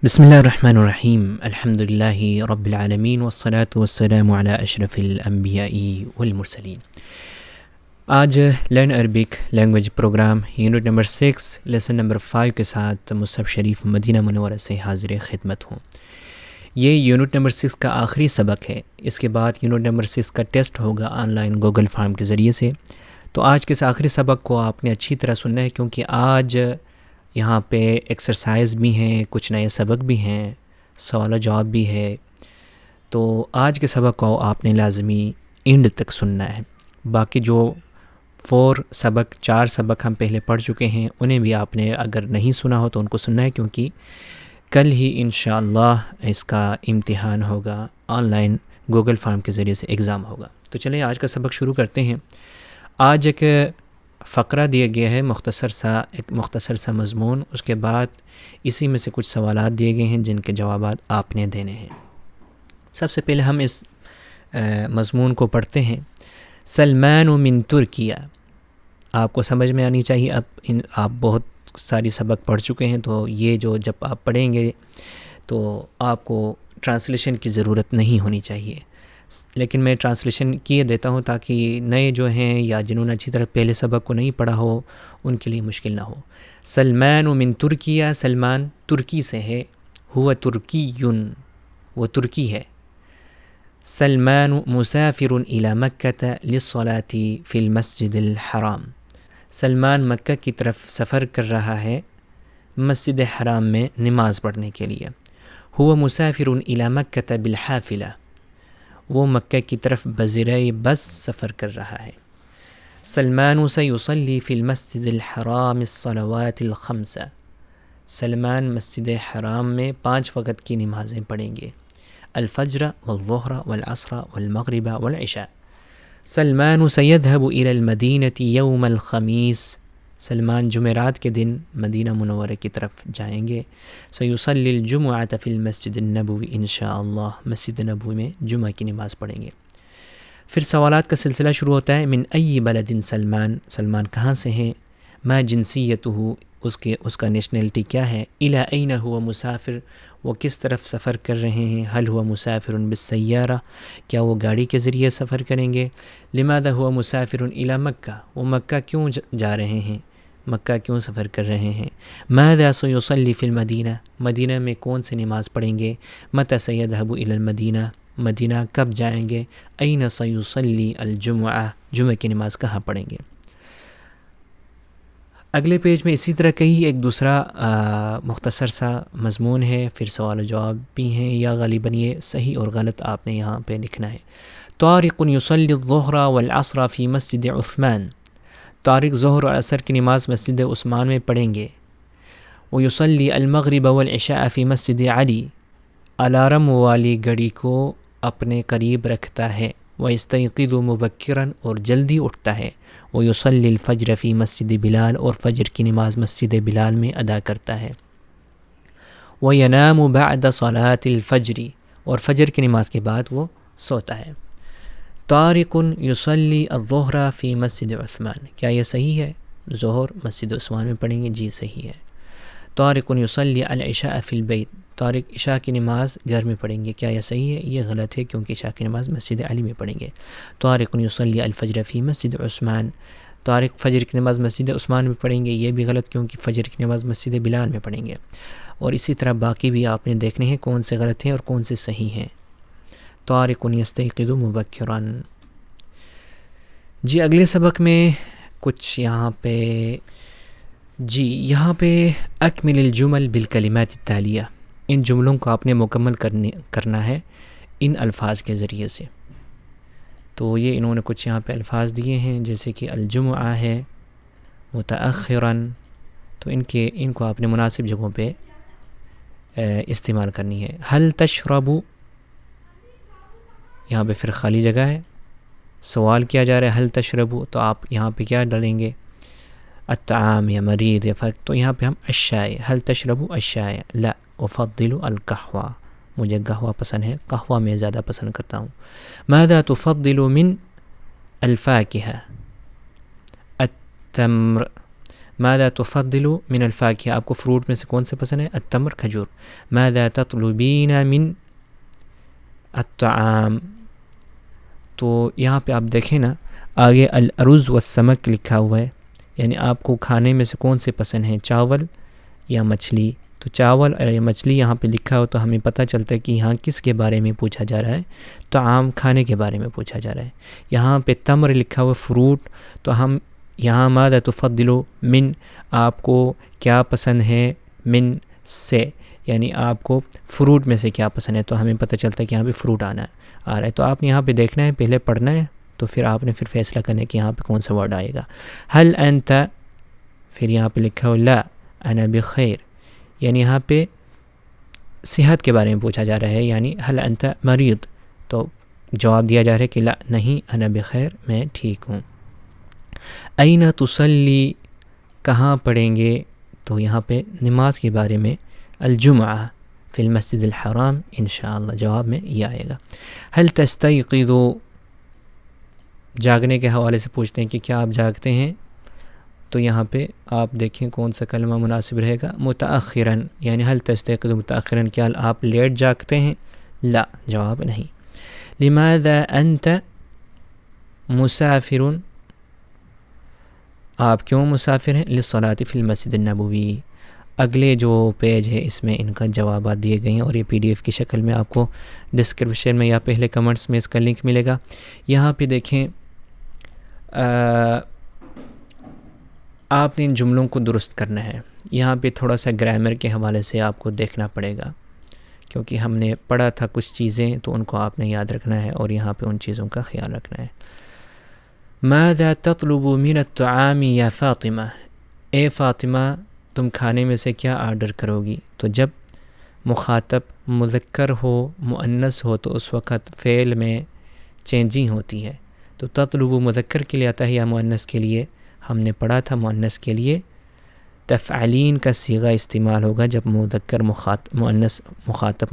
بسم اللہ الرحمن الرحیم الحمد للہ رب العالمین والصلاة والسلام علی اشرف الانبیاء والمرسلین۔ آج learn Arabic language program unit number 6 lesson number 5 کے ساتھ مصحف شریف مدینہ منورہ سے حاضر خدمت ہوں۔ یہ یونٹ نمبر 6 کا آخری سبق ہے۔ اس کے بعد یونٹ نمبر 6 کا ٹیسٹ ہوگا آن لائن گوگل فارم کے ذریعے سے۔ تو آج کے اس آخری سبق کو آپ نے اچھی طرح سننا ہے، کیونکہ آج یہاں پہ ایکسرسائز بھی ہیں، کچھ نئے سبق بھی ہیں، سوال و جواب بھی ہے۔ تو آج کے سبق کو آپ نے لازمی اینڈ تک سننا ہے۔ باقی جو 4 سبق ہم پہلے پڑھ چکے ہیں، انہیں بھی آپ نے اگر نہیں سنا ہو تو ان کو سننا ہے، کیونکہ کل ہی انشاءاللہ اس کا امتحان ہوگا، آن لائن گوگل فارم کے ذریعے سے ایگزام ہوگا۔ تو چلیں آج کا سبق شروع کرتے ہیں۔ آج ایک فقرہ دیا گیا ہے، ایک مختصر سا مضمون، اس کے بعد اسی میں سے کچھ سوالات دیے گئے ہیں جن کے جوابات آپ نے دینے ہیں۔ سب سے پہلے ہم اس مضمون کو پڑھتے ہیں۔ سلمان من ترکیہ، آپ کو سمجھ میں آنی چاہیے۔ آپ بہت ساری سبق پڑھ چکے ہیں، تو یہ جو جب آپ پڑھیں گے تو آپ کو ٹرانسلیشن کی ضرورت نہیں ہونی چاہیے، لیکن میں ٹرانسلیشن کیے دیتا ہوں تاکہ نئے جو ہیں یا جنہوں نے اچھی طرح پہلے سبق کو نہیں پڑھا ہو ان کے لیے مشکل نہ ہو۔ سلمان من ترکیہ، سلمان ترکی سے ہے، ہوا ترکی، وہ ترکی ہے۔ سلمان مسافر الی مکہ للصلاة فی المسجد الحرام، سلمان مکہ کی طرف سفر کر رہا ہے مسجد حرام میں نماز پڑھنے کے لیے۔ ہوا مسافر الی مکہ بالحافلہ، وہ مکہ کی طرف بذریعہ بس سفر کر رہا ہے۔ سلمان سیصلی فی المسجد الحرام الصلوات الخمس، سلمان مسجد حرام میں 5 وقت کی نمازیں پڑھیں گے، الفجر والظہر والعصر والمغرب والعشاء۔ سلمان سیذهب الی المدینة یوم الخمیس، سلمان جمعرات کے دن مدینہ منورہ کی طرف جائیں گے۔ سیصلی الجمعۃ فی المسجد النبوی، انشاءاللہ مسجد نبوی میں جمعہ کی نماز پڑھیں گے۔ پھر سوالات کا سلسلہ شروع ہوتا ہے۔ من ای بلد سلمان، سلمان کہاں سے ہیں؟ ما جنسیتہ، اس کا نیشنلٹی کیا ہے؟ الی این ہوا مسافر، وہ کس طرف سفر کر رہے ہیں؟ حل ہوا مسافر بالسیارہ، کیا وہ گاڑی کے ذریعے سفر کریں گے؟ لماذا ہوا مسافر الی مکہ، وہ مکہ کیوں جا رہے ہیں، مکہ کیوں سفر کر رہے ہیں؟ ماذا سیصلی فی المدینہ، مدینہ میں کون سی نماز پڑھیں گے؟ متی سیذهب الی المدینہ، مدینہ کب جائیں گے؟ این سیصلی الجمعہ، جمعہ کی نماز کہاں پڑھیں گے؟ اگلے پیج میں اسی طرح کئی ایک دوسرا مختصر سا مضمون ہے، پھر سوال و جواب بھی ہیں، یا غالباً یہ صحیح اور غلط آپ نے یہاں پہ لکھنا ہے۔ طارق یصلی الظہر والعصر فی مسجد عثمان، طارق ظہر اور عصر کی نماز مسجد عثمان میں پڑھیں گے۔ ویصلی المغرب والعشاء فی مسجد علی، الارم والی گھڑی کو اپنے قریب رکھتا ہے۔ ویستیقظ مبکرا، اور جلدی اٹھتا ہے۔ ویصلی الفجر فی مسجد بلال، اور فجر کی نماز مسجد بلال میں ادا کرتا ہے۔ وینام بعد صلاة الفجر، اور فجر کی نماز کے بعد وہ سوتا ہے۔ طارق یصلی الظہر فی مسجد عثمان، کیا یہ صحیح ہے؟ ظہر مسجد عثمان میں پڑھیں گے، جی صحیح ہے۔ طارق یصلی العشاء فی البیت، طارق عشاء کی نماز گھر میں پڑھیں گے، کیا یہ صحیح ہے؟ یہ غلط ہے، کیونکہ عشاء کی نماز مسجد علی میں پڑھیں گے۔ طارق یصلی الفجر فی مسجد عثمان، طارق فجر کی نماز مسجد عثمان میں پڑھیں گے، یہ بھی غلط، کیونکہ فجر کی نماز مسجد بلال میں پڑھیں گے۔ اور اسی طرح باقی بھی آپ نے دیکھنے ہیں کون سے غلط ہیں اور کون سے صحیح ہیں۔ طارق یستیقظ مبکرا۔ جی اگلے سبق میں کچھ یہاں پہ اکمل الجمل بالکلمات التالیہ، ان جملوں کو آپ نے مکمل کرنا ہے ان الفاظ کے ذریعے سے۔ تو یہ انہوں نے کچھ یہاں پہ الفاظ دیے ہیں، جیسے کہ الجمعہ ہے، متأخرا، تو ان کو آپ نے مناسب جگہوں پہ استعمال کرنی ہے۔ حل تشرب، یہاں پہ پھر خالی جگہ ہے، سوال کیا جا رہا ہے حل تشرب، تو آپ یہاں پہ کیا ڈالیں گے؟ الطعام یا مرید یا فرق، تو یہاں پہ ہم الشائی، حل تشرب الشائی، لا افضل القہوہ، مجھے قہوہ پسند ہے، قہوہ میں زیادہ پسند کرتا ہوں۔ ماذا تفضل من الفاکہہ؟ التمر، ماذا تفضل من الفاکہہ، آپ کو فروٹ میں سے کون سے پسند ہے؟ التمر، کھجور. ماذا تطلبین من الطعام. تو یہاں پہ آپ دیکھیں نا آگے الارز والسمک لکھا ہوا ہے، یعنی آپ کو کھانے میں سے کون سے پسند ہیں، چاول یا مچھلی. تو چاول اور مچھلی یہاں پہ لکھا ہو تو ہمیں پتہ چلتا ہے کہ یہاں کس کے بارے میں پوچھا جا رہا ہے، تو عام کھانے کے بارے میں پوچھا جا رہا ہے. یہاں پہ تمر لکھا ہوا فروٹ، تو ہم یہاں ماذا تفضل من، آپ کو کیا پسند ہے، من سے یعنی آپ کو فروٹ میں سے کیا پسند ہے، تو ہمیں پتہ چلتا ہے کہ یہاں پہ فروٹ آ رہا ہے. تو آپ نے یہاں پہ دیکھنا ہے، پہلے پڑھنا ہے، تو پھر آپ نے پھر فیصلہ کرنا ہے کہ یہاں پہ کون سا ورڈ آئے گا. هل انت، پھر یہاں پہ لکھا ہو لا انا بخیر، یعنی یہاں پہ صحت کے بارے میں پوچھا جا رہا ہے، یعنی هل انت مریض، تو جواب دیا جا رہا ہے کہ لا نہیں، انا بخیر، میں ٹھیک ہوں. این تصلی، کہاں پڑھیں گے، تو یہاں پہ نماز کے بارے میں الجمعہ فی المسجد الحرام، انشاءاللہ جواب میں یہ آئے گا. هل تستيقظ، جاگنے کے حوالے سے پوچھتے ہیں کہ کیا آپ جاگتے ہیں، تو یہاں پہ آپ دیکھیں کون سا کلمہ مناسب رہے گا. متأخراً، یعنی هل تستيقظ متأخراً، کیا آپ لیٹ جاگتے ہیں، لا جواب نہیں. لماذا انت مسافر، آپ کیوں مسافر ہیں، للصلاة فی المسجد النبوی. اگلے جو پیج ہے اس میں ان کا جوابات دیے گئے ہیں، اور یہ PDF کی شکل میں آپ کو ڈسکرپشن میں یا پہلے کمنٹس میں اس کا لنک ملے گا. یہاں پہ دیکھیں آپ نے ان جملوں کو درست کرنا ہے. یہاں پہ تھوڑا سا گرامر کے حوالے سے آپ کو دیکھنا پڑے گا، کیونکہ ہم نے پڑھا تھا کچھ چیزیں، تو ان کو آپ نے یاد رکھنا ہے اور یہاں پہ ان چیزوں کا خیال رکھنا ہے. ماذا تطلب من الطعام یا فاطمہ، اے فاطمہ تم کھانے میں سے کیا آرڈر کرو گی. تو جب مخاطب مذکر ہو مؤنث ہو تو اس وقت فعل میں چینجنگ ہوتی ہے. تو تطلب مذکر کے لیے آتا ہے یا مؤنث کے لیے، ہم نے پڑھا تھا مؤنث کے لیے تفعلین کا صیغہ استعمال ہوگا جب مذکر مخاطب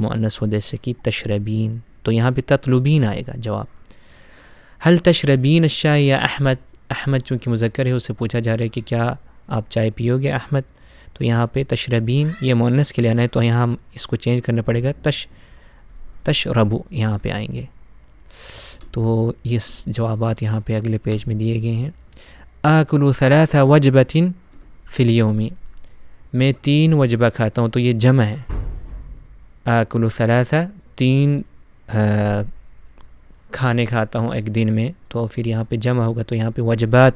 مؤنث ہو، جیسے کہ تشربین، تو یہاں پہ تطلبین آئے گا جواب. هل تشربین الشائی یا احمد، احمد چونکہ مذکر ہے، اس سے پوچھا جا رہا ہے کہ کیا آپ چائے پیو گے احمد، تو یہاں پہ تشربین یہ مؤنث کے لیے آنا ہے، تو یہاں اس کو چینج کرنا پڑے گا، تشربو یہاں پہ آئیں گے. تو یہ جوابات یہاں پہ اگلے پیج میں دیے گئے ہیں. آکل ثلاث وجبۃ فی اليوم، میں 3 وجبہ کھاتا ہوں، تو یہ جمع ہے. آکل ثلاث، 3 کھانے کھاتا ہوں ایک دن میں، تو پھر یہاں پہ جمع ہوگا، تو یہاں پہ وجبات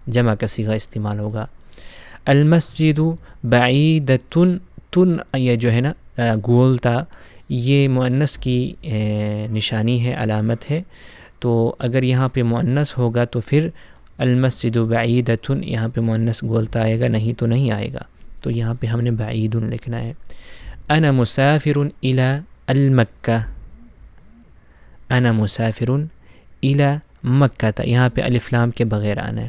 جمع کا صیغہ استعمال ہوگا. المسجد بعیدۃ، تن یہ جو ہے نا گول تا، یہ مؤنث کی نشانی ہے، علامت ہے. تو اگر یہاں پہ مؤنث ہوگا تو پھر المسجد بعیدۃ، یہاں پہ مؤنث گولتا آئے گا، نہیں تو نہیں آئے گا. تو یہاں پہ ہم نے بعید لکھنا ہے. انا مسافر الی المکہ، انا مسافر الی مکہ، یہاں پہ الف لام کے بغیر آنا ہے.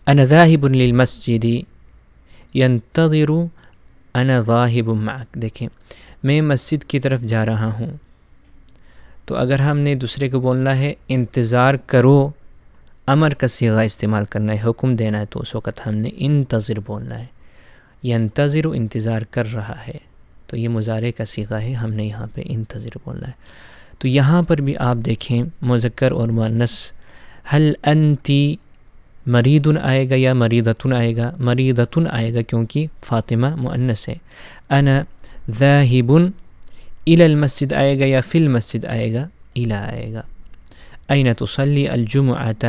انا ذاہب للمسجد ینتظر انا ذاہب معک، دیکھیں میں مسجد کی طرف جا رہا ہوں، تو اگر ہم نے دوسرے کو بولنا ہے انتظار کرو، امر کا صیغہ استعمال کرنا ہے، حکم دینا ہے، تو اس وقت ہم نے انتظر بولنا ہے. ینتظر انتظار کر رہا ہے، تو یہ مضارع کا صیغہ ہے، ہم نے یہاں پہ انتظر بولنا ہے. تو یہاں پر بھی آپ دیکھیں مذکر اور مؤنث، هل انتی مریض آئے گا یا مریضۃ آئے گا، مریضۃ آئے گا کیونکہ فاطمہ مؤنث ہے. انا ذاہب الی المسجد آئے گا یا فی المسجد آئے گا، الی آئے گا. این تصلی الجمعۃ،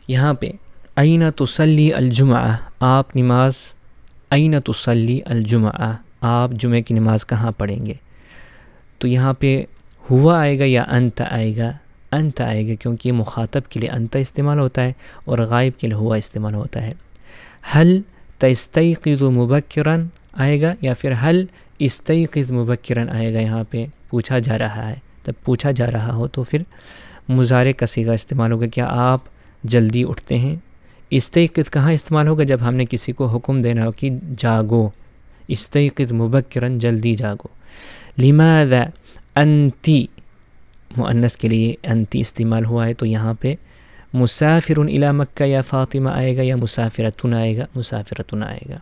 یہاں پہ این تصلی الجمعہ، آپ نماز، این تصلی الجمعہ، آپ جمعہ کی نماز کہاں پڑھیں گے. تو یہاں پہ ہوا آئے گا یا انت آئے گا، انت آئے گا کیونکہ مخاطب کے لیے انت استعمال ہوتا ہے اور غائب کے لیے ہوا استعمال ہوتا ہے. هل تستيقظ مبکرا آئے گا یا پھر هل استيقظ مبکرا آئے گا. یہاں پہ پوچھا جا رہا ہے، جب پوچھا جا رہا ہو تو پھر مضارع کا صیغہ استعمال ہوگا، کیا آپ جلدی اٹھتے ہیں. استيقظ کہاں استعمال ہوگا، جب ہم نے کسی کو حکم دینا ہو کہ جاگو، استيقظ مبکرا جلدی جاگو. لماذا انتی، مؤنث کے لیے انتی استعمال ہوا ہے، تو یہاں پہ مسافر الی مکہ یا فاطمہ آئے گا یا مسافرتن آئے گا؟ مسافرتن آئے گا۔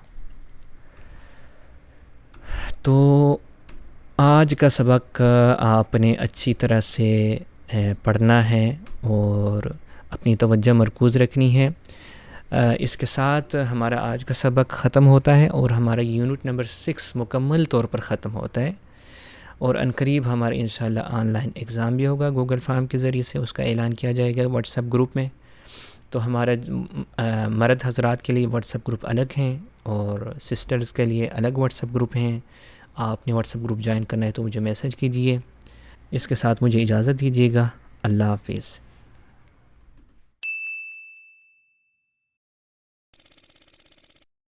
تو آج کا سبق آپ نے اچھی طرح سے پڑھنا ہے اور اپنی توجہ مرکوز رکھنی ہے۔ اس کے ساتھ ہمارا آج کا سبق ختم ہوتا ہے اور ہمارا یونٹ نمبر 6 مکمل طور پر ختم ہوتا ہے، اور عنقریب ہمارا انشاءاللہ آن لائن ایگزام بھی ہوگا گوگل فارم کے ذریعے سے، اس کا اعلان کیا جائے گا واٹس ایپ گروپ میں۔ تو ہمارا مرد حضرات کے لیے واٹس ایپ گروپ الگ ہیں اور سسٹرز کے لیے الگ واٹس ایپ گروپ ہیں۔ آپ نے واٹس ایپ گروپ جوائن کرنا ہے تو مجھے میسج کیجیے۔ اس کے ساتھ مجھے اجازت دیجیے گا۔ اللہ حافظ۔